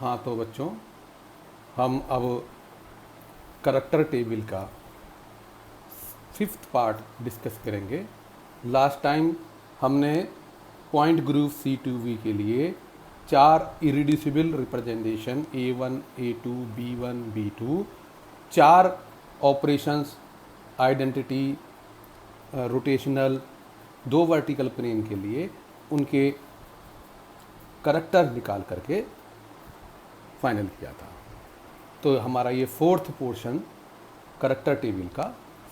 हाँ तो बच्चों, हम अब करैक्टर टेबल का 5th पार्ट डिस्कस करेंगे। लास्ट टाइम हमने पॉइंट ग्रुप C2V के लिए 4 irreducible representation A1, A2, B1, B2, 4 operations identity, rotational, 2 vertical plane के लिए उनके करैक्टर निकाल करके फाइनल किया था। तो हमारा ये 4th पोर्शन करैक्टर टेबल का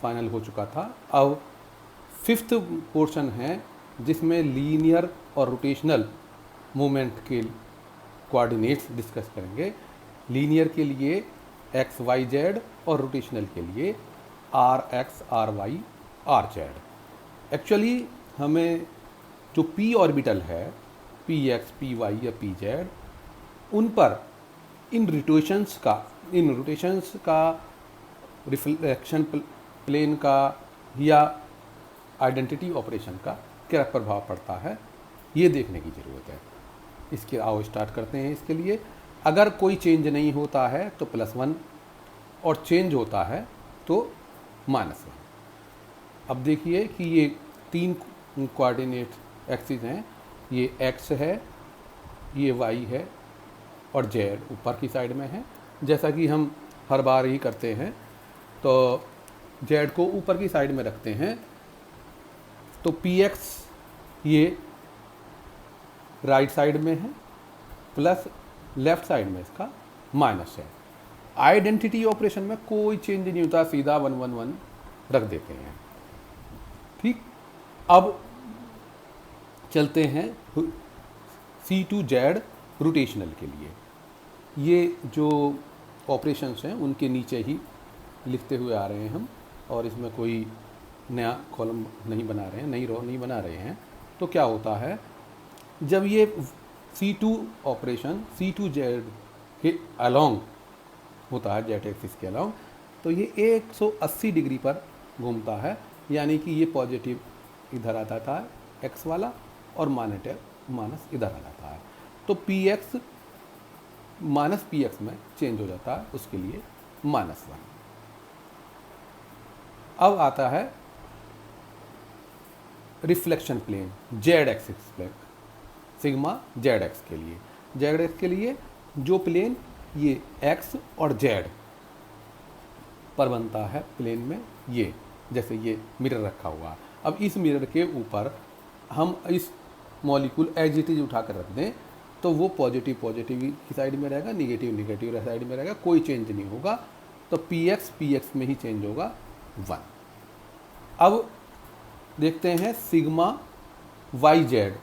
फाइनल हो चुका था। अब 5th पोर्शन है जिसमें लीनियर और रोटेशनल मूवमेंट के कोऑर्डिनेट्स डिस्कस करेंगे। लीनियर के लिए एक्स वाई जेड और रोटेशनल के लिए R x R y R z. Actually हमें जो पी ऑर्बिटल है, पी एक्स पी वाई या पी जेड, उन पर इन रोटेशंस का रिफ्लेक्शन प्लेन का या आइडेंटिटी ऑपरेशन का क्या प्रभाव पड़ता है, ये देखने की ज़रूरत है। इसके आओ स्टार्ट करते हैं। इसके लिए अगर कोई चेंज नहीं होता है तो +1 और चेंज होता है तो -1। अब देखिए कि ये 3 कोऑर्डिनेट एक्सिस हैं, ये x है, ये y है और z ऊपर की साइड में है। जैसा कि हम हर बार ही करते हैं, तो z को ऊपर की साइड में रखते हैं, तो px ये राइट साइड में है प्लस लेफ्ट साइड में इसका माइनस है। आइडेंटिटी ऑपरेशन में कोई चेंज नहीं होता, सीधा 1 1 1 रख देते हैं। ठीक, अब चलते हैं C2Z रोटेशनल के लिए। ये जो ऑपरेशंस हैं उनके नीचे ही लिखते हुए आ रहे हैं हम, और इसमें कोई नया कॉलम नहीं बना रहे हैं, नई रो नहीं बना रहे हैं। तो क्या होता है, जब ये C2 ऑपरेशन C2Z के अलोंग होता है, जेड एक्सिस के अलोंग, तो ये 180 डिग्री पर घूमता है। यानी कि ये पॉजिटिव इधर आ जाता है एक्स वाला और माइनस इधर आ जाता है। तो px माइनस px में चेंज हो जाता है, उसके लिए -1। अब आता है reflection plane z axis plane, sigma z x के लिए। जेड एक्स के लिए जो प्लेन ये x और z पर बनता है प्लेन में, ये जैसे ये मिरर रखा हुआ है। अब इस मिरर के ऊपर हम इस मॉलिक्यूल एज इट इज उठा कर रख दें तो वो पॉजिटिव की साइड में रहेगा, निगेटिव साइड में रहेगा, कोई चेंज नहीं होगा। तो px में ही चेंज होगा 1। अब देखते हैं sigma y z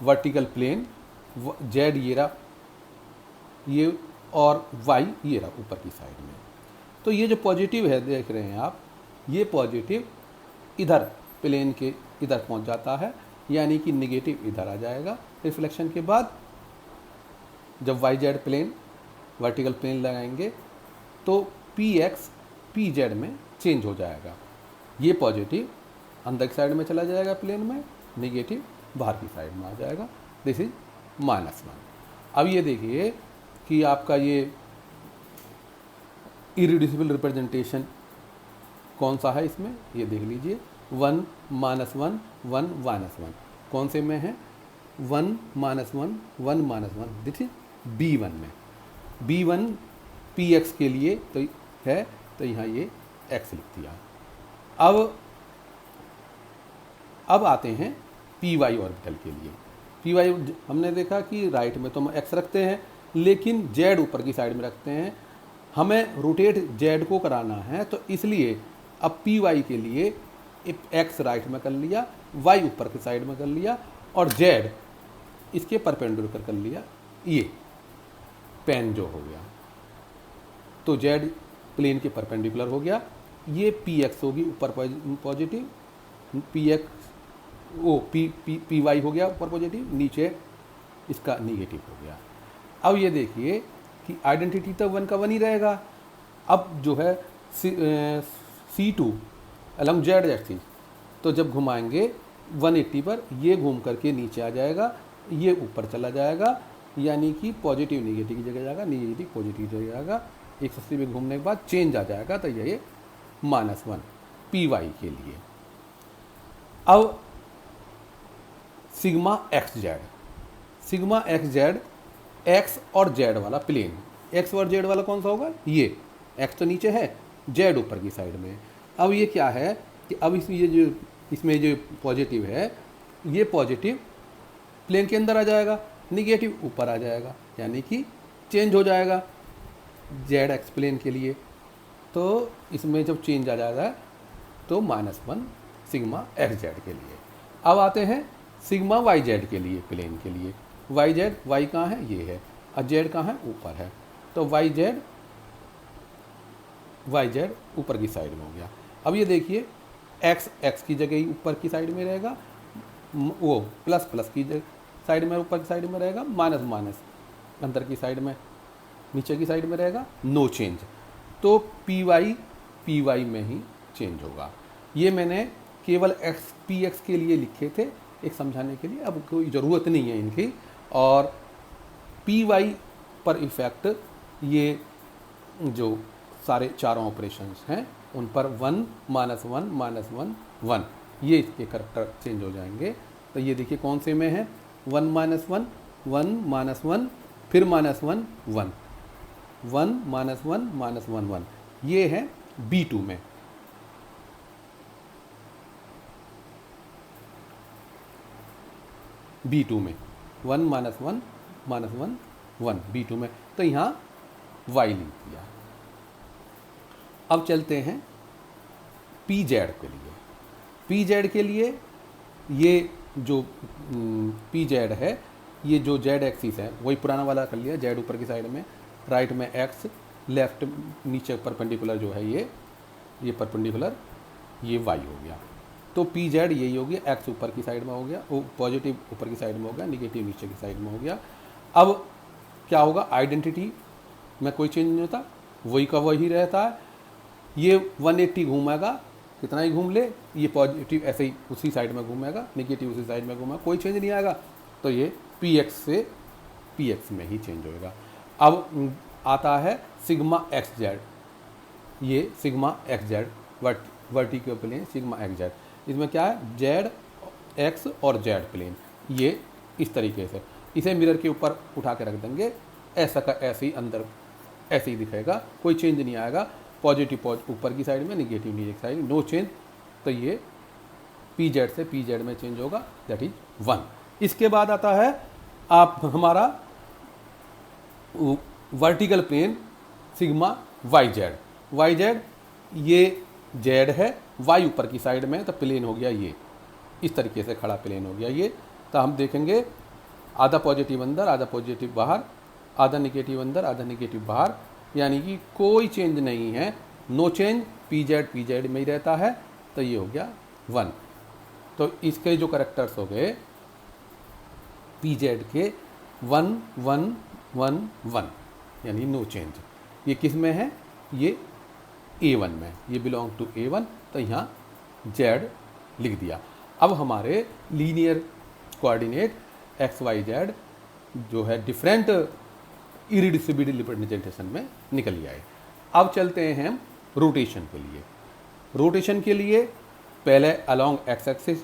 vertical plane, z ये रहा, ये और वाई ये रहा ऊपर की साइड में। तो ये जो पॉजिटिव है देख रहे हैं आप, ये पॉजिटिव इधर प्लेन के इधर पहुंच जाता है, यानी कि निगेटिव इधर आ जाएगा। रिफ्लेक्शन के बाद जब y z plane vertical plane लगाएंगे तो px pz में चेंज हो जाएगा। ये पॉजिटिव अंदर की साइड में चला जाएगा प्लेन में, निगेटिव बाहर की साइड में आ जाएगा। This is -1। अब ये देखिए कि आपका ये इरिड्यूसिबल रिप्रेजेंटेशन कौन सा है इसमें, ये देख लीजिए। 1 -1 1 -1 कौन से में है, 1 -1 1 -1, दिस इज B1 में। B1 px के लिए तो है, तो यहाँ ये x लिख दिया। अब आते हैं py ऑर्बिटल के लिए। py हमने देखा कि राइट में तो हम x रखते हैं, लेकिन z ऊपर की साइड में रखते हैं। हमें रोटेट z को कराना है, तो इसलिए अब py के लिए x राइट में कर लिया, y ऊपर की साइड में कर लिया, और z इसके परपेंडिकुलर कर लिया। ये पेन जो हो गया, तो z प्लेन के परपेंडिकुलर हो गया। ये px होगी ऊपर पॉजिटिव, py हो गया ऊपर पॉजिटिव, नीचे इसका निगेटिव हो गया। अब ये देखिए कि आइडेंटिटी तो 1 का 1 ही रहेगा। अब जो है C2 अलॉन्ग जेड एक्सिस, तो जब घुमाएंगे 180 पर, ये घूम करके नीचे आ जाएगा, ये ऊपर चला जाएगा, यानी कि पॉजिटिव निगेटिव की जगह जाएगा, निगेटिव पॉजिटिव की जगह जाएगा, 180 में घूमने के बाद चेंज आ जाएगा, तो ये -1 पी वाई के लिए। अब sigma x Z, sigma x Z x और जेड वाला प्लेन, एक्स और जेड वाला कौन सा होगा, ये एक्स तो नीचे है, जेड ऊपर की साइड में। अब ये क्या है कि अब इसमें जो पॉजिटिव है, ये पॉजिटिव प्लेन के अंदर आ जाएगा, निगेटिव ऊपर आ जाएगा, यानी कि चेंज हो जाएगा जेड एक्स प्लेन के लिए। तो इसमें जब चेंज आ जाएगा तो -1 सिग्मा एक्स जेड के लिए। अब आते हैं सिग्मा वाई जेड के लिए, प्लेन के लिए। वाई जेड, वाई कहाँ है, ये है, और जेड कहाँ है, ऊपर है। तो वाई जेड ऊपर की साइड में हो गया। अब ये देखिए एक्स एक्स की जगह ही ऊपर की साइड में रहेगा, वो प्लस प्लस की साइड में ऊपर की साइड में रहेगा, माइनस माइनस अंदर की साइड में नीचे की साइड में रहेगा, नो चेंज। तो पी वाई में ही चेंज होगा। ये मैंने केवल एक्स पी एक्स के लिए लिखे थे एक समझाने के लिए, अब कोई ज़रूरत नहीं है इनकी। और पी वाई पर इफ़ेक्ट ये जो सारे चारों ऑपरेशंस हैं उन पर 1 -1 -1 1 ये इसके करैक्टर चेंज हो जाएंगे। तो ये देखिए कौन से में है, 1 -1 1 -1 फिर -1 1 1 -1 -1 1, ये है B2 में। B2 में 1 -1 -1 1 B2 में, तो यहाँ y लिख दिया। अब चलते हैं पी जेड के लिए। पी जेड के लिए ये जो पी जेड है, ये जो जेड एक्सिस है वही पुराना वाला कर लिया, जेड ऊपर की साइड में, राइट में एक्स, लेफ्ट नीचे परपेंडिकुलर जो है ये परपेंडिकुलर, ये वाई हो गया। तो पी जेड यही हो गया, एक्स ऊपर की साइड में हो गया, वो पॉजिटिव ऊपर की साइड में हो गया, निगेटिव नीचे की साइड में हो गया। अब क्या होगा, आइडेंटिटी में कोई चेंज नहीं होता, वही का वही रहता है। ये 180 घूमेगा, कितना ही घूम ले, ये पॉजिटिव ऐसे ही उसी साइड में घूमेगा, निगेटिव उसी साइड में घूमेगा, कोई चेंज नहीं आएगा। तो ये पी एक्स से पी एक्स में ही चेंज होएगा। अब आता है सिग्मा एक्स जेड, ये sigma x z vertical plane sigma x z. इसमें क्या है, जेड एक्स और जेड प्लेन, ये इस तरीके से इसे मिरर के ऊपर उठा के रख देंगे, ऐसा का ऐसे ही अंदर ऐसे ही दिखेगा, कोई चेंज नहीं आएगा। पॉजिटिव ऊपर की साइड में, निगेटिव नीचे की साइड, नो चेंज। तो ये पी जेड से पी जेड में चेंज होगा, दैट इज 1। इसके बाद आता है आप हमारा vertical plane sigma y z. Y z ये जेड है, वाई ऊपर की साइड में, तो प्लेन हो गया ये इस तरीके से खड़ा प्लेन हो गया ये। तो हम देखेंगे आधा पॉजिटिव अंदर आधा पॉजिटिव बाहर, आधा निगेटिव अंदर आधा निगेटिव बाहर, यानी कि कोई चेंज नहीं है, नो चेंज, पी जेड में ही रहता है। तो ये हो गया 1। तो इसके जो करेक्टर्स हो गए पी जेड के 1 1 1 1, यानी नो चेंज। ये किस में है, ये A1 में, ये बिलोंग टू A1। तो यहाँ जेड लिख दिया। अब हमारे linear coordinate x y z जो है डिफरेंट इरिड्यूसिबल रिप्रेजेंटेशन में निकल आए। अब चलते हैं हम रोटेशन के लिए। रोटेशन के लिए पहले अलोंग एक्स एक्सिस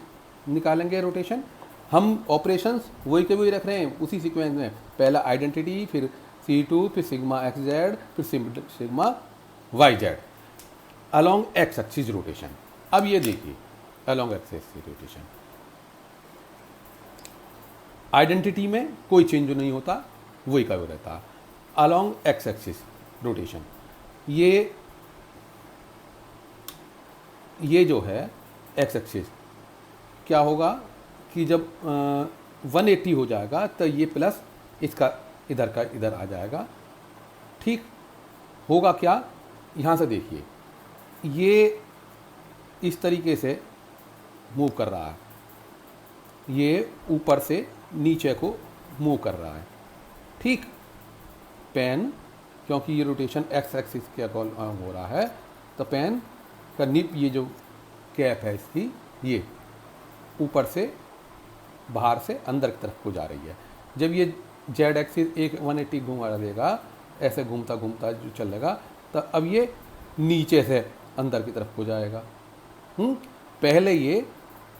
निकालेंगे रोटेशन। हम ऑपरेशंस वही के वही रख रहे हैं उसी सीक्वेंस में, पहला आइडेंटिटी, फिर C2, फिर सिग्मा एक्स जेड, फिर sigma y z, along x axis rotation. अब ये देखिए along x axis rotation, identity में कोई चेंज नहीं होता, वही का वो रहता है। अलोंग एक्स एक्सिस रोटेशन, ये जो है एक्स एक्सिस क्या होगा कि जब 180 हो जाएगा तो ये प्लस इसका इधर का इधर आ जाएगा। ठीक होगा क्या, यहाँ से देखिए ये इस तरीके से मूव कर रहा है, ये ऊपर से नीचे को मूव कर रहा है। ठीक, पेन क्योंकि ये रोटेशन एक्स एक्सिस के अकॉर्डिंग हो रहा है, तो पेन का निप, ये जो कैप है इसकी, ये ऊपर से बाहर से अंदर की तरफ को जा रही है। जब ये जेड एक्सिस एक 180 घुमा देगा, ऐसे घूमता घूमता जो चलेगा, तो अब ये नीचे से अंदर की तरफ को जाएगा। पहले ये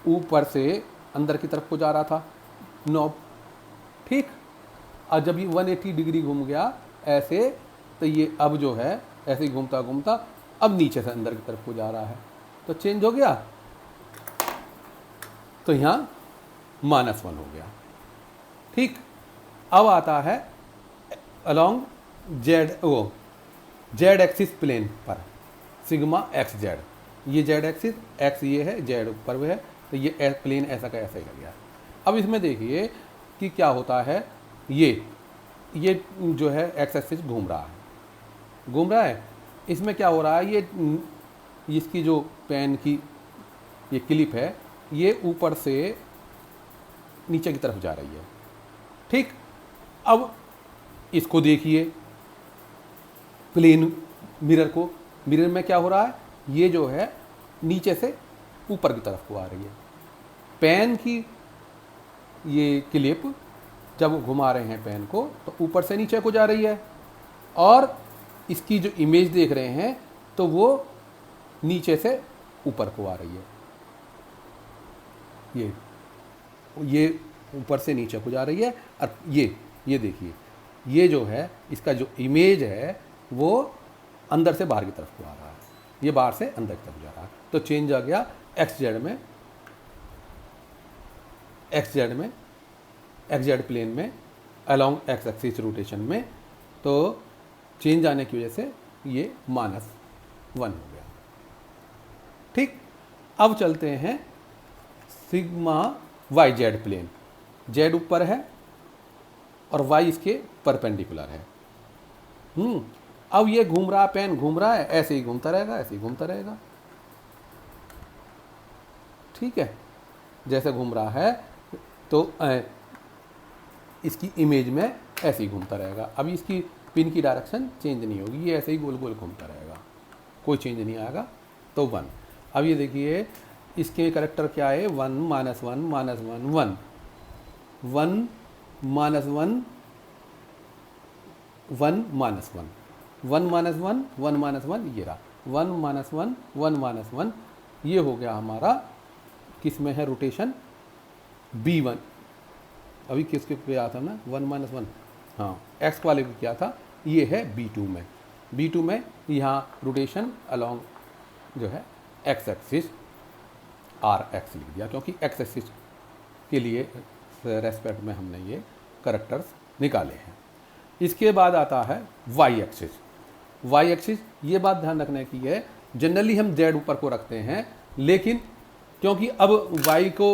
ऊपर से अंदर की तरफ को जा रहा था नॉब, ठीक। और जब ये 180 डिग्री घूम गया ऐसे, तो ये अब जो है ऐसे ही घूमता घूमता अब नीचे से अंदर की तरफ को जा रहा है, तो चेंज हो गया। तो यहाँ -1 हो गया, ठीक। अब आता है अलोंग जेड एक्सिस प्लेन पर सिग्मा एक्स जेड, ये जेड एक्सिस, एक्स ये है, जेड ऊपर वो है, तो ये प्लेन ऐसा का ऐसा ही लग गया। अब इसमें देखिए कि क्या होता है, ये जो है एक्स एक्सिस घूम रहा है, इसमें क्या हो रहा है, ये इसकी जो पेन की ये क्लिप है, ये ऊपर से नीचे की तरफ जा रही है, ठीक। अब इसको देखिए प्लेन मिरर में क्या हो रहा है, ये जो है नीचे से ऊपर की तरफ को आ रही है। पेन की ये क्लिप जब घुमा रहे हैं पेन को, तो ऊपर से नीचे को जा रही है, और इसकी जो इमेज देख रहे हैं तो वो नीचे से ऊपर को आ रही है। ये ऊपर से नीचे को जा रही है, और ये देखिए, ये जो है इसका जो इमेज है वो अंदर से बाहर की तरफ को आ रहा है, ये बाहर से अंदर की तरफ जा रहा है। तो चेंज आ गया एक्स जेड प्लेन में अलोंग एक्स एक्सिस रोटेशन में, तो चेंज आने की वजह से ये -1 हो गया, ठीक। अब चलते हैं sigma y z plane, z ऊपर है और वाई इसके परपेंडिकुलर है। अब ये घूम रहा, पेन घूम रहा है, ऐसे ही घूमता रहेगा, ऐसे ही घूमता रहेगा, ठीक है। जैसे घूम रहा है तो इसकी इमेज में ऐसे ही घूमता रहेगा। अब इसकी पिन की डायरेक्शन चेंज नहीं होगी, ये ऐसे ही गोल गोल घूमता रहेगा, कोई चेंज नहीं आएगा। तो 1। अब ये देखिए इसके करेक्टर क्या है, 1 -1 -1 1 1 -1 1 -1 1 -1 ये रहा 1 -1 1 -1, ये हो गया हमारा, किस में है रोटेशन, B1। अभी किसके पे आया था ना 1 -1, हाँ एक्स वाले को किया था, ये है B2 में। B2 में यहाँ रोटेशन अलोंग जो है एक्स एक्सिस RX लिख दिया, क्योंकि एक्स एक्सिस के लिए रेस्पेक्ट में हमने ये करेक्टर्स निकाले हैं। इसके बाद आता है वाई एक्सिस। ये बात ध्यान रखने की है, जनरली हम जेड ऊपर को रखते हैं, लेकिन क्योंकि अब वाई को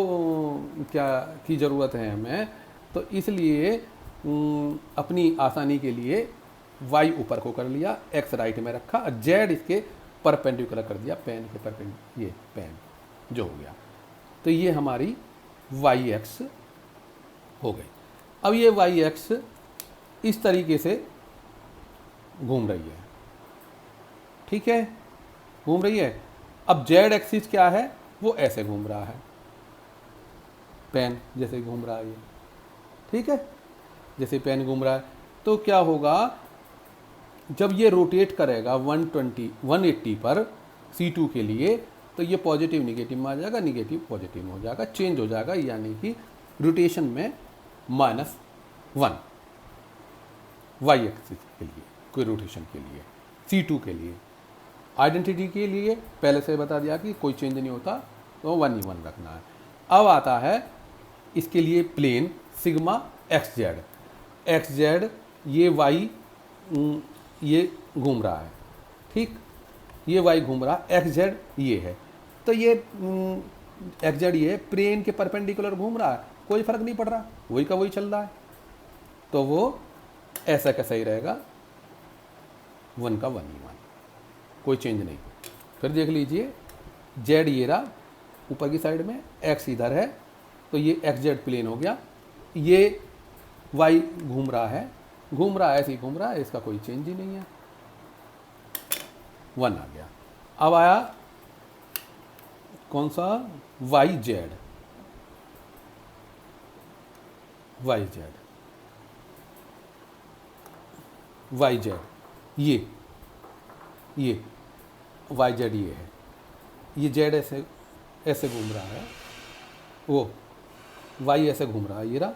क्या की ज़रूरत है हमें, तो इसलिए अपनी आसानी के लिए वाई ऊपर को कर लिया, एक्स राइट में रखा, जेड इसके परपेंडिकुलर कर दिया, पेन के परपेंडिकुलर, ये पेन जो हो गया। तो ये हमारी वाई एक्स हो गई। अब ये वाई एक्स इस तरीके से घूम रही है, ठीक है, घूम रही है। अब जेड एक्सिस क्या है, वो ऐसे घूम रहा है, पेन जैसे घूम रहा है ये, ठीक है, जैसे पेन घूम रहा है। तो क्या होगा, जब ये रोटेट करेगा 180 पर C2 के लिए, तो ये पॉजिटिव निगेटिव में आ जाएगा, निगेटिव पॉजिटिव में हो जाएगा, चेंज हो जाएगा, यानी कि रोटेशन में -1 वाई एक्सिस के लिए, कोई रोटेशन के लिए, C2 के लिए। आइडेंटिटी के लिए पहले से बता दिया कि कोई चेंज नहीं होता, तो 1 ही 1 रखना है। अब आता है इसके लिए प्लेन सिग्मा एक्स जेड, ये वाई ये घूम रहा है, ठीक, ये वाई घूम रहा, एक्स जेड ये है, तो ये एक्स जेड ये प्लेन के परपेंडिकुलर घूम रहा है, कोई फर्क नहीं पड़ रहा, वही का वही चल रहा है, तो वो ऐसा कैसा ही रहेगा, 1 का 1 ही 1, कोई चेंज नहीं। फिर देख लीजिए जेड ये रहा ऊपर की साइड में, एक्स इधर है, तो ये एक्स जेड प्लेन हो गया, ये वाई घूम रहा है, ऐसे ही घूम रहा है, इसका कोई चेंज ही नहीं है, 1 आ गया। अब आया कौन सा, वाई जेड। वाई जेड ये वाई जेड ये है, ये जेड ऐसे ऐसे घूम रहा है, वो वाई ऐसे घूम रहा है, ये रहा,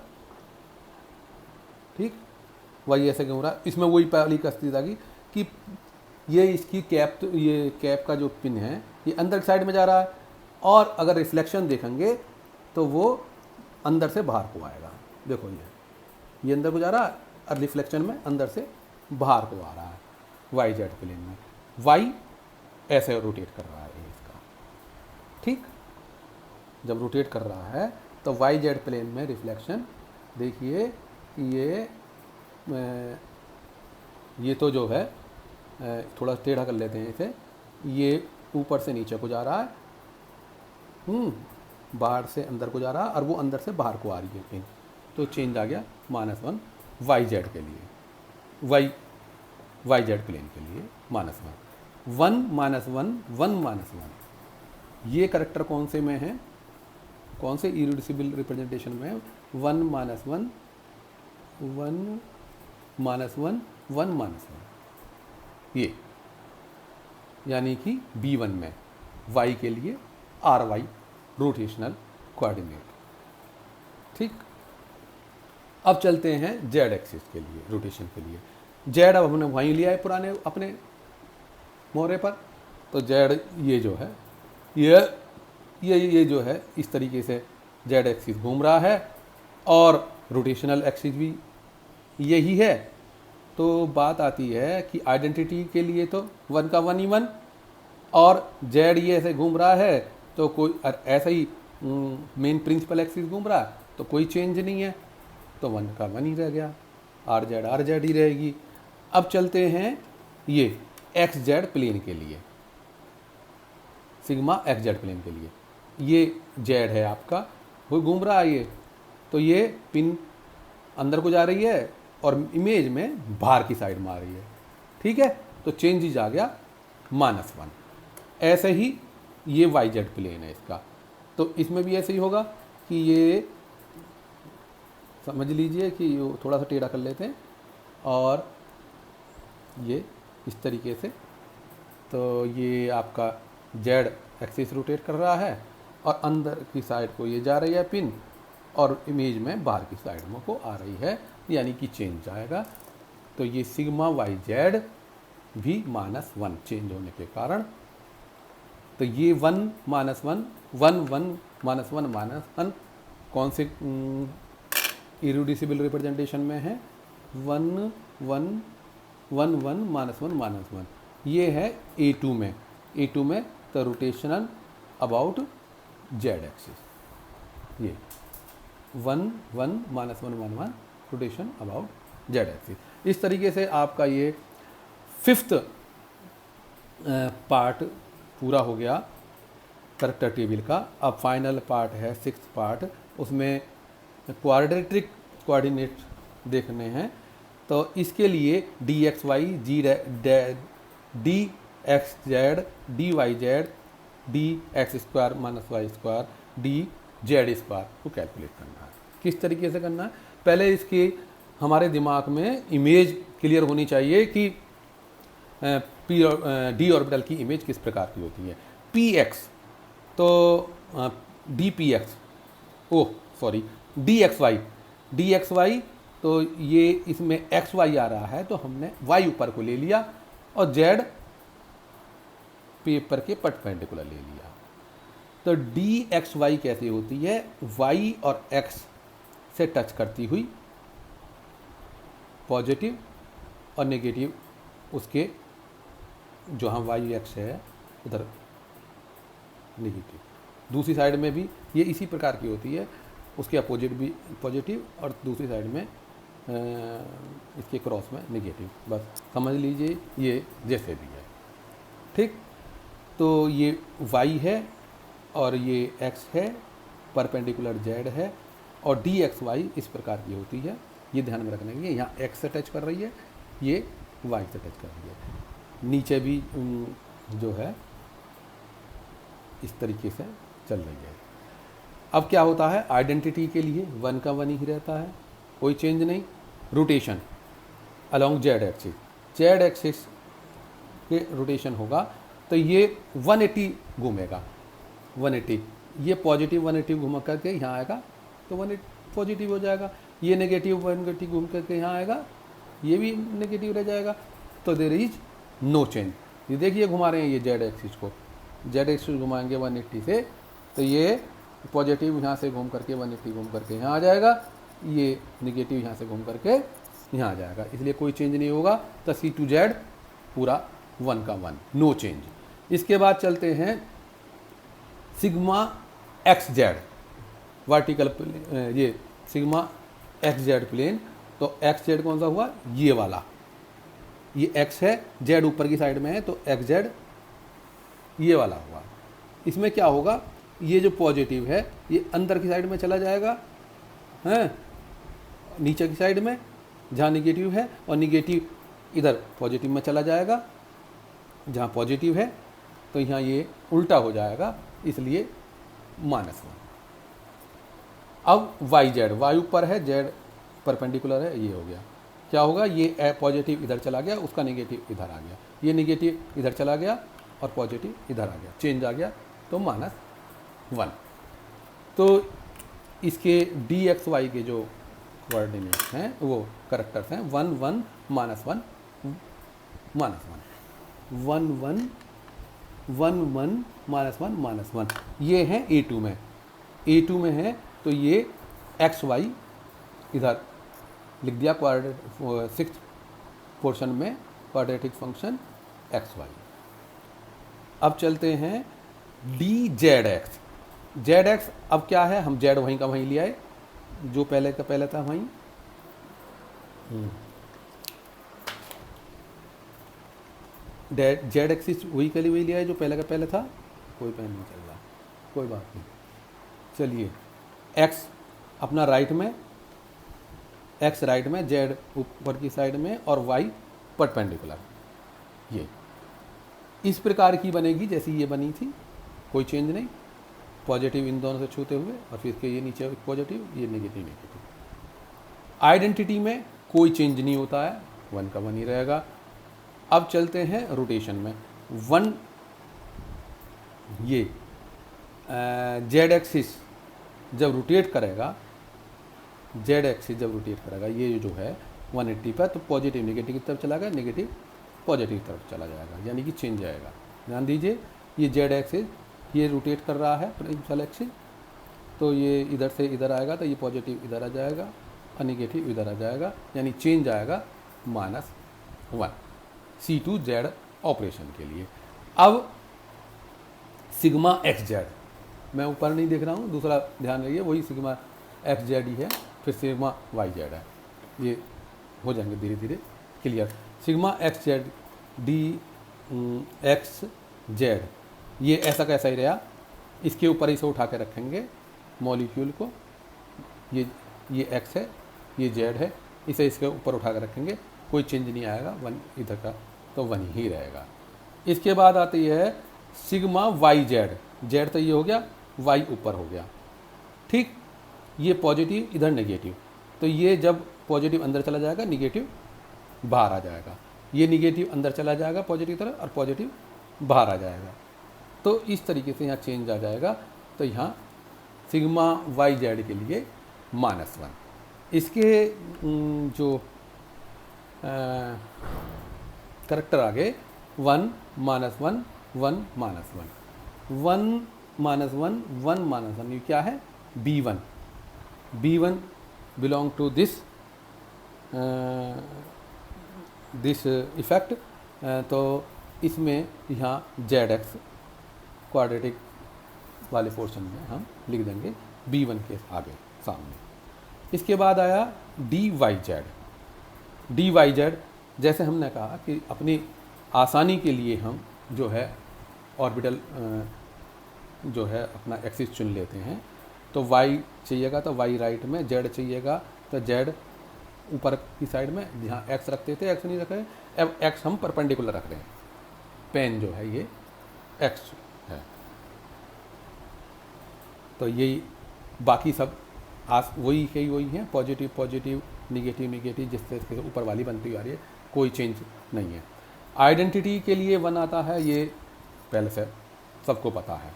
ठीक, वाई ऐसे घूम रहा है। इसमें वही पहली कस्ती था कि ये इसकी कैप, तो ये कैप का जो पिन है ये अंदर की साइड में जा रहा है, और अगर रिफ्लेक्शन देखेंगे तो वो अंदर से बाहर को आएगा। देखो ये अंदर को जा रहा है और रिफ्लेक्शन में अंदर से बाहर को आ रहा है वाई जेड प्लेन में। वाई ऐसे रोटेट कर रहा है इसका, ठीक, जब रोटेट कर रहा है तो वाई जेड प्लेन में रिफ्लेक्शन देखिए, ये तो जो है थोड़ा टेढ़ा कर लेते हैं इसे, ये ऊपर से नीचे को जा रहा है, बाहर से अंदर को जा रहा है, और वो अंदर से बाहर को आ रही है पिन, तो चेंज आ गया -1 वाई जेड के लिए, वाई जेड प्लेन के लिए -1 1 ये करेक्टर कौन से में है, कौन से इरिड्यूसिबल रिप्रेजेंटेशन में है? 1 -1 ये, यानी कि B1 में y के लिए RY रोटेशनल कोऑर्डिनेट, ठीक। अब चलते हैं z एक्सिस के लिए, रोटेशन के लिए। z अब हमने वहीं लिया है पुराने अपने मोहरे पर, तो z ये जो है ये जो है इस तरीके से z एक्सिस घूम रहा है, और रोटेशनल एक्सिस भी यही है। तो बात आती है कि आइडेंटिटी के लिए तो 1 का 1 ही 1, और z ये ऐसे घूम रहा है तो कोई ऐसा ही मेन प्रिंसिपल एक्सिस घूम रहा है तो कोई चेंज नहीं है, तो 1 का 1 ही रह गया, RZ ही रहेगी। अब चलते हैं ये XZ प्लेन के लिए, सिग्मा XZ प्लेन के लिए, ये Z है आपका, वो घूम रहा है ये, तो ये पिन अंदर को जा रही है और इमेज में बाहर की साइड में आ रही है, ठीक है, तो चेंजेज आ गया -1। ऐसे ही ये YZ प्लेन है इसका, तो इसमें भी ऐसे ही होगा कि ये समझ लीजिए कि ये थोड़ा सा टेढ़ा कर लेते हैं, और ये इस तरीके से, तो ये आपका Z एक्सिस रोटेट कर रहा है, और अंदर की साइड को ये जा रही है पिन, और इमेज में बाहर की साइड में को आ रही है, यानी कि चेंज आएगा। तो ये सिग्मा YZ भी -1 चेंज होने के कारण, तो ये 1 -1 कौन से इरिड्यूसिबल रिप्रेजेंटेशन में है? 1 1 -1 ये है A2 में, तो रोटेशनल अबाउट Z एक्सिस, ये 1 -1 रोटेशन अबाउट Z एक्सिस। इस तरीके से आपका ये 5th पार्ट पूरा हो गया करेक्टर टेबल का। अब फाइनल पार्ट है 6th पार्ट, उसमें क्वाड्रेटिक कोऑर्डिनेट देखने हैं। तो इसके लिए dxy dxz dyz dx² -y² dz² को कैलकुलेट करना है। किस तरीके से करना है? पहले इसकी हमारे दिमाग में इमेज क्लियर होनी चाहिए कि डी ऑर्बिटल की इमेज किस प्रकार की होती है। px तो dpx dxy तो ये इसमें xy आ रहा है, तो हमने y ऊपर को ले लिया और z पेपर के परपेंडिकुलर ले लिया। तो dxy कैसे होती है? y और x से टच करती हुई पॉजिटिव और नेगेटिव उसके जो हम y x है उधर नेगेटिव, दूसरी साइड में भी ये इसी प्रकार की होती है, उसके अपोजिट भी पॉजिटिव और दूसरी साइड में इसके क्रॉस में नेगेटिव। बस समझ लीजिए ये जैसे भी है, ठीक। तो ये y है और ये x है, परपेंडिकुलर z है, और dxy इस प्रकार की होती है। ये ध्यान में रखना है, यहाँ x से टच कर रही है, ये y से टच कर रही है, नीचे भी जो है इस तरीके से चल रही है। अब क्या होता है? आइडेंटिटी के लिए 1 का 1 ही रहता है, कोई चेंज नहीं। रोटेशन अलॉन्ग जेड एक्सिस के रोटेशन होगा तो ये 180 घूमेगा, 180, ये पॉजिटिव 180 घूम करके यहाँ आएगा तो 180 पॉजिटिव हो जाएगा, ये नेगेटिव 180 घूम करके यहाँ आएगा, ये भी नेगेटिव रह जाएगा, तो देयर इज नो चेंज। ये देखिए घुमा रहे हैं ये जेड एक्सिस को, जेड एक्सिस घुमाएंगे 180 से तो ये पॉजिटिव यहाँ से घूम करके 180 घूम करके यहाँ आ जाएगा, ये निगेटिव यहाँ से घूम करके यहाँ आ जाएगा, इसलिए कोई चेंज नहीं होगा। तो सी टू जेड पूरा 1 का 1, नो चेंज। इसके बाद चलते हैं सिग्मा एक्स जेड वर्टिकल, ये सिग्मा एक्स जेड प्लेन। तो एक्स जेड कौन सा हुआ, ये वाला, ये एक्स है, जेड ऊपर की साइड में है तो एक्स जेड ये वाला हुआ। इसमें क्या होगा, ये जो पॉजिटिव है ये अंदर की साइड में चला जाएगा, हैं, नीचे की साइड में जहाँ निगेटिव है, और निगेटिव इधर पॉजिटिव में चला जाएगा जहाँ पॉजिटिव है, तो यहाँ ये उल्टा हो जाएगा, इसलिए -1। अब वाई जेड, वाई ऊपर है, जेड परपेंडिकुलर है, ये हो गया। क्या होगा, ये पॉजिटिव इधर चला गया, उसका निगेटिव इधर आ गया, ये निगेटिव इधर चला गया और पॉजिटिव इधर आ गया, चेंज आ गया, तो -1। तो इसके डी एक्स वाई के जो कोऑर्डिनेट्स हैं वो करेक्टर्स हैं 1 1 -1 -1 1 1 1 1 -1 -1, ये है A2 में, A2 में है तो ये एक्स वाई इधर लिख दिया, सिक्स्थ पोर्शन में क्वाड्रेटिक फंक्शन एक्स वाई। अब चलते हैं D Z x, Z x अब क्या है, हम जेड वहीं का वहीं ले आए, जो पहले का पहले था वहीं, जेड एक्सिस वही के लिए वही लिया है जो पहले का पहले था, कोई पेन नहीं चल रहा, कोई बात नहीं। चलिए एक्स अपना राइट में, एक्स राइट में, जेड ऊपर की साइड में और वाई परपेंडिकुलर, ये इस प्रकार की बनेगी जैसी ये बनी थी, कोई चेंज नहीं, पॉजिटिव इन दोनों से छूते हुए और फिर इसके ये नीचे पॉजिटिव, ये नेगेटिव नेगेटिव। आइडेंटिटी में कोई चेंज नहीं होता है, 1 का 1 ही रहेगा। अब चलते हैं रोटेशन में, 1 ये जेड एक्सिस जब रोटेट करेगा, जेड एक्सिस जब रोटेट करेगा ये जो है 180 पर, तो पॉजिटिव नेगेटिव की तरफ चला गया, नेगेटिव पॉजिटिव की तरफ चला जाएगा, यानी कि चेंज आएगा। ध्यान दीजिए ये जेड एक्सिस ये रोटेट कर रहा है प्रिंसिपल एक्सिस, तो ये इधर से इधर आएगा तो ये पॉजिटिव इधर आ जाएगा और नेगेटिव इधर आ जाएगा, यानी चेंज आएगा -1 C2 जेड ऑपरेशन के लिए। अब सिग्मा एक्स जेड, मैं ऊपर नहीं देख रहा हूँ, दूसरा ध्यान रखिए, वही सिग्मा एक्स जेड ही है, फिर सिग्मा वाई जेड है, ये हो जाएंगे धीरे धीरे clear. Sigma x Z D x z, ये ऐसा कैसा ही रहा, इसके ऊपर इसे उठा के रखेंगे मॉलिक्यूल को, ये एक्स है, ये जेड है, इसे इसके ऊपर उठा कर रखेंगे, कोई चेंज नहीं आएगा, 1 इधर का तो 1 ही रहेगा। इसके बाद आती है सिग्मा वाई जेड, जेड तो ये हो गया, वाई ऊपर हो गया, ठीक, ये पॉजिटिव इधर नेगेटिव, तो ये जब पॉजिटिव अंदर चला जाएगा निगेटिव बाहर आ जाएगा, ये निगेटिव अंदर चला जाएगा पॉजिटिव तरफ और पॉजिटिव बाहर आ जाएगा, तो इस तरीके से यहाँ चेंज आ जाएगा। तो यहाँ सिग्मा वाई जेड के लिए -1। इसके जो करेक्टर आगे 1 -1 1 -1 1 -1 1 -1, ये क्या है, B1, B1 belong to this effect, तो इसमें यहाँ जेड एक्स क्वाड्रेटिक वाले पोर्शन में हम लिख देंगे B1 के आगे सामने। इसके बाद आया d y z, d y z जैसे हमने कहा कि अपनी आसानी के लिए हम जो है ऑर्बिटल जो है अपना एक्सिस चुन लेते हैं, तो वाई चाहिएगा तो वाई राइट में, जेड चाहिएगा तो जेड ऊपर की साइड में, जहाँ एक्स रखते थे एक्स नहीं रख रहे, अब एक्स हम परपेंडिकुलर रख रहे हैं, पेन जो है ये एक्स है, तो यही बाकी सब वही है, वही है, पॉजिटिव पॉजिटिव निगेटिव निगेटिव जिस तरीके से ऊपर वाली बनती आ रही है, कोई चेंज नहीं है। आइडेंटिटी के लिए 1 आता है, ये पहले से सबको पता है।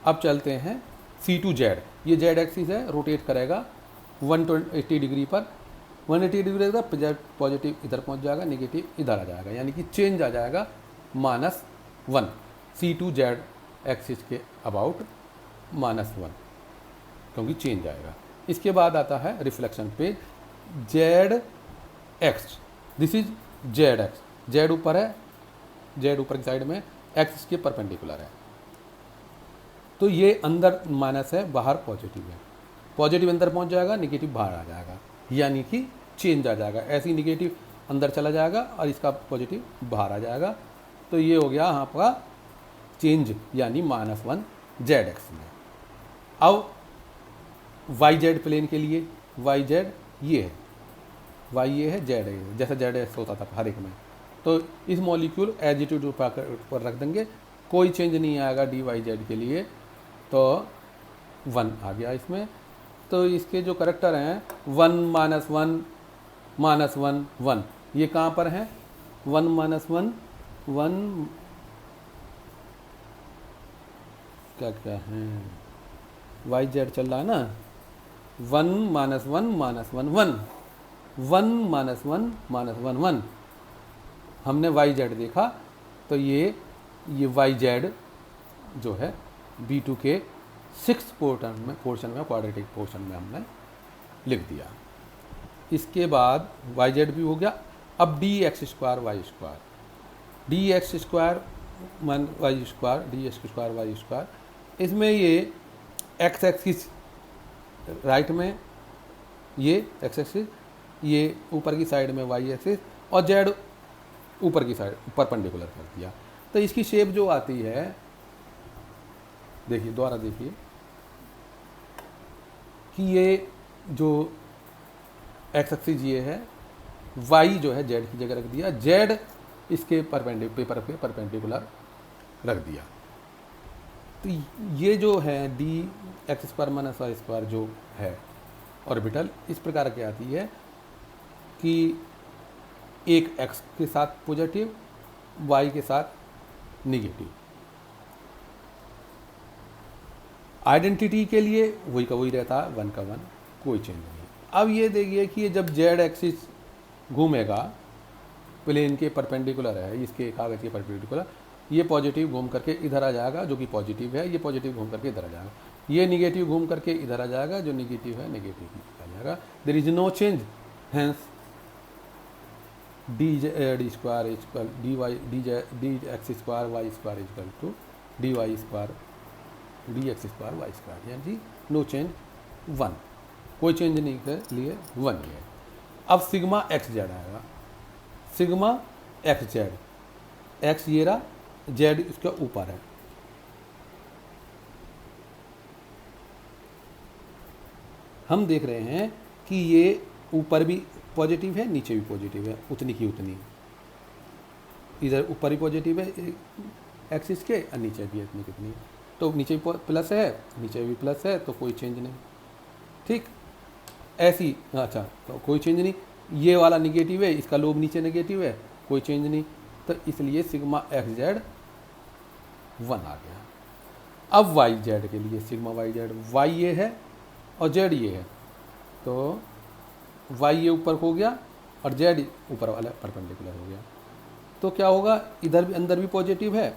अब चलते हैं C2Z, ये Z एक्सिस है, रोटेट करेगा 180 डिग्री पर, 180 डिग्री पर पॉजिटिव इधर पहुंच जाएगा, नेगेटिव इधर आ जाएगा, यानी कि चेंज आ जाएगा -1 C2Z एक्सिस के अबाउट -1, क्योंकि चेंज आएगा। इसके बाद आता है रिफ्लेक्शन पे ZX, this is ZX, Z ऊपर है, Z ऊपर की साइड में, X इसके परपेंडिकुलर है, तो ये अंदर माइनस है, बाहर पॉजिटिव है, पॉजिटिव अंदर पहुंच जाएगा, नेगेटिव बाहर आ जाएगा, यानी कि चेंज आ जाएगा। ऐसे ही नेगेटिव अंदर चला जाएगा और इसका पॉजिटिव बाहर आ जाएगा, तो ये हो गया आपका चेंज, यानी -1 ZX में। अब YZ प्लेन के लिए YZ ये है, Y ये है, Z है, जैसा ZX होता था हर एक में, तो इस मॉलिक्यूल एजिट्यूड पर रख देंगे, कोई चेंज नहीं आएगा DYZ के लिए, तो 1 आ गया इसमें। तो इसके जो करैक्टर हैं 1 -1 -1 1, ये कहाँ पर हैं? 1 -1 1 क्या क्या है, YZ चल रहा है ना, 1 -1 -1 1 1 -1 -1 1, हमने YZ देखा, तो ये YZ जो है B2 के 6th पोर्शन में क्वाड्रेटिक पोर्शन में हमने लिख दिया। इसके बाद YZ भी हो गया। अब dx square y square, dx square y square, dx square y square, इसमें ये x एक्सिस राइट में, ये x एक्सिस, ये ऊपर की साइड में y एक्सिस, और z ऊपर की साइड परपेंडिकुलर कर दिया। तो इसकी शेप जो आती है, देखिए दोबारा देखिए कि ये जो x एक्सिस ये है, y जो है z की जगह रख दिया, z इसके पेपर पे परपेंडिकुलर रख दिया। तो ये जो है dx square minus y square जो है ऑर्बिटल, इस प्रकार की आती है कि एक x के साथ पॉजिटिव, y के साथ निगेटिव। आइडेंटिटी के लिए वही का वही रहता है, 1 का 1, कोई चेंज नहीं। अब ये देखिए कि ये जब z एक्सिस घूमेगा, प्लेन के परपेंडिकुलर है, इसके कागज के परपेंडिकुलर, ये पॉजिटिव घूम करके इधर आ जाएगा जो कि पॉजिटिव है, ये पॉजिटिव घूम करके इधर आ जाएगा, ये निगेटिव घूम करके इधर आ जाएगा, जो निगेटिव है नेगेटिव आ जाएगा। There is no change, hence d square equal d x square y square equal to d y square d x square y square, यानी नो चेंज 1, कोई चेंज नहीं के लिए 1 ही है। अब सिग्मा एक्स जेड आएगा, सिग्मा एक्स जेड, एक्स ये रहा, जेड इसके ऊपर है, हम देख रहे हैं कि ये ऊपर भी पॉजिटिव है, नीचे भी पॉजिटिव है, उतनी की उतनी, इधर ऊपर भी पॉजिटिव है एक्सिस के और नीचे भी इतनी कितनी, तो नीचे भी प्लस है, नीचे भी प्लस है, तो कोई चेंज नहीं। ठीक ऐसी, अच्छा तो कोई चेंज नहीं, ये वाला निगेटिव है, इसका लोब नीचे नेगेटिव है, कोई चेंज नहीं, तो इसलिए सिग्मा एक्स जेड 1 आ गया। अब वाई जेड के लिए सिग्मा वाई जेड, वाई ये है और जेड ये है, तो वाई ये ऊपर हो गया और जेड ऊपर वाला परपेंडिकुलर हो गया, तो क्या होगा, इधर भी अंदर भी पॉजिटिव है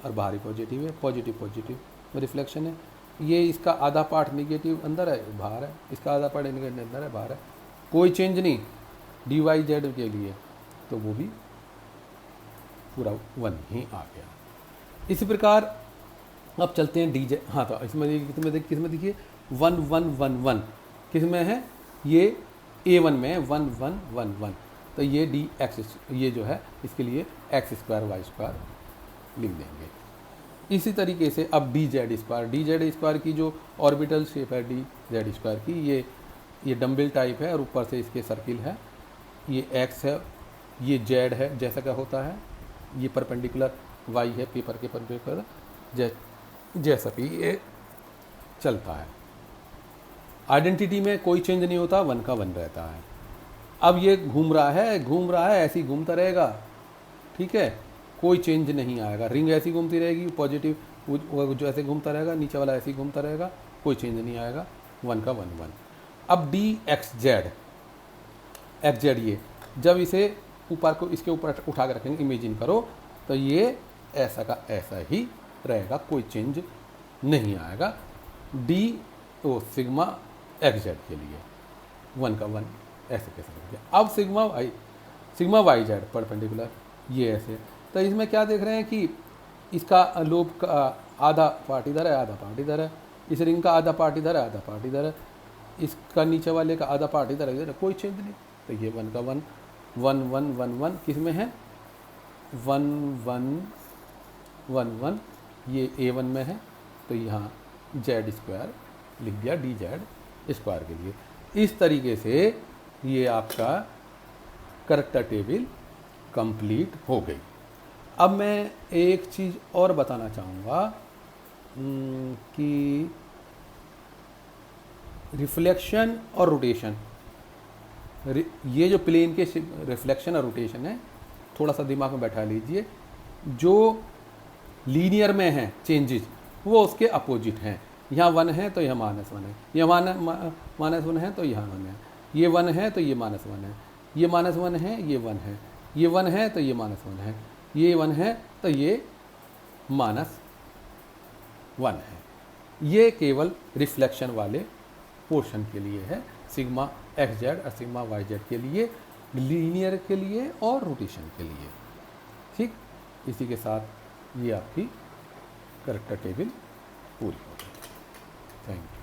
और बाहर ही पॉजिटिव है, पॉजिटिव पॉजिटिव में रिफ्लेक्शन है। ये इसका आधा पार्ट निगेटिव अंदर है, बाहर है, इसका आधा पार्ट निगेटिव अंदर है, बाहर है, कोई चेंज नहीं डी वाई जेड के लिए, तो वो भी पूरा 1 ही आ गया। इसी प्रकार अब चलते हैं डी जे, हाँ तो इसमें किसमें देखिए 1 1 1 1 किस में है, ये A1 में 1 1 1 1, तो ये डी एक्स, ये जो है इसके लिए एक्स स्क्वायर वाई स्क्वायर लिख देंगे। इसी तरीके से अब डी जेड स्क्वायर की जो ऑर्बिटल शेप है डी जेड स्क्वायर की, ये डम्बल टाइप है और ऊपर से इसके सर्किल है, ये एक्स है, ये जेड है जैसा क्या होता है, ये परपेंडिकुलर वाई है, पेपर के परपेंडिकुलर जैसा भी ये चलता है। आइडेंटिटी में कोई चेंज नहीं होता, 1 का 1 रहता है। अब ये घूम रहा है, ऐसे ही घूमता रहेगा, ठीक है, कोई चेंज नहीं आएगा। रिंग ऐसी घूमती रहेगी, पॉजिटिव जो ऐसे घूमता रहेगा, नीचे वाला ऐसे ही घूमता रहेगा, कोई चेंज नहीं आएगा, 1 का 1 1। अब डी एक्स जेड ये जब इसे ऊपर को इसके ऊपर उठा के रखेंगे, इमेजिन करो, तो ये ऐसा का ऐसा ही रहेगा, कोई चेंज नहीं आएगा। डी तो सिग्मा एक्स जेड के लिए 1 का 1 ऐसे कैसे रख दिया। अब सिग्मा वाई जेड परपेंडिकुलर ये ऐसे, तो इसमें क्या देख रहे हैं कि इसका लोब का आधा पार्ट इधर है, आधा पार्ट इधर है, इस रिंग का आधा पार्ट इधर है, आधा पार्ट इधर है, इसका नीचे वाले का आधा पार्ट इधर है, कोई चेंज नहीं। तो ये 1 का 1 1 1 1 1 किस में है, 1 1 1 1 ये A1 में है, तो यहाँ जेड स्क्वायर लिख दिया डी जेड स्क्वायर के लिए। इस तरीके से ये आपका करैक्टर टेबल कंप्लीट हो गई। अब मैं एक चीज़ और बताना चाहूँगा कि रिफ्लेक्शन और रोटेशन, ये जो प्लेन के रिफ्लेक्शन और रोटेशन है, थोड़ा सा दिमाग में बैठा लीजिए। जो लीनियर में है चेंजेस वो उसके अपोजिट हैं। यहाँ 1 है तो यहाँ -1 है, यहाँ -1 है तो यहाँ 1 है, ये 1 है तो ये -1 है, ये -1 है, ये 1 है, ये 1 है तो ये -1 है, ये 1 है तो ये -1 है। ये केवल रिफ्लेक्शन वाले पोर्शन के लिए है, सिग्मा एक्स जेड और सिग्मा वाई जेड के लिए, लीनियर के लिए और रोटेशन के लिए। ठीक, इसी के साथ ये आपकी करैक्टर टेबल पूरी हो गई। Thank you.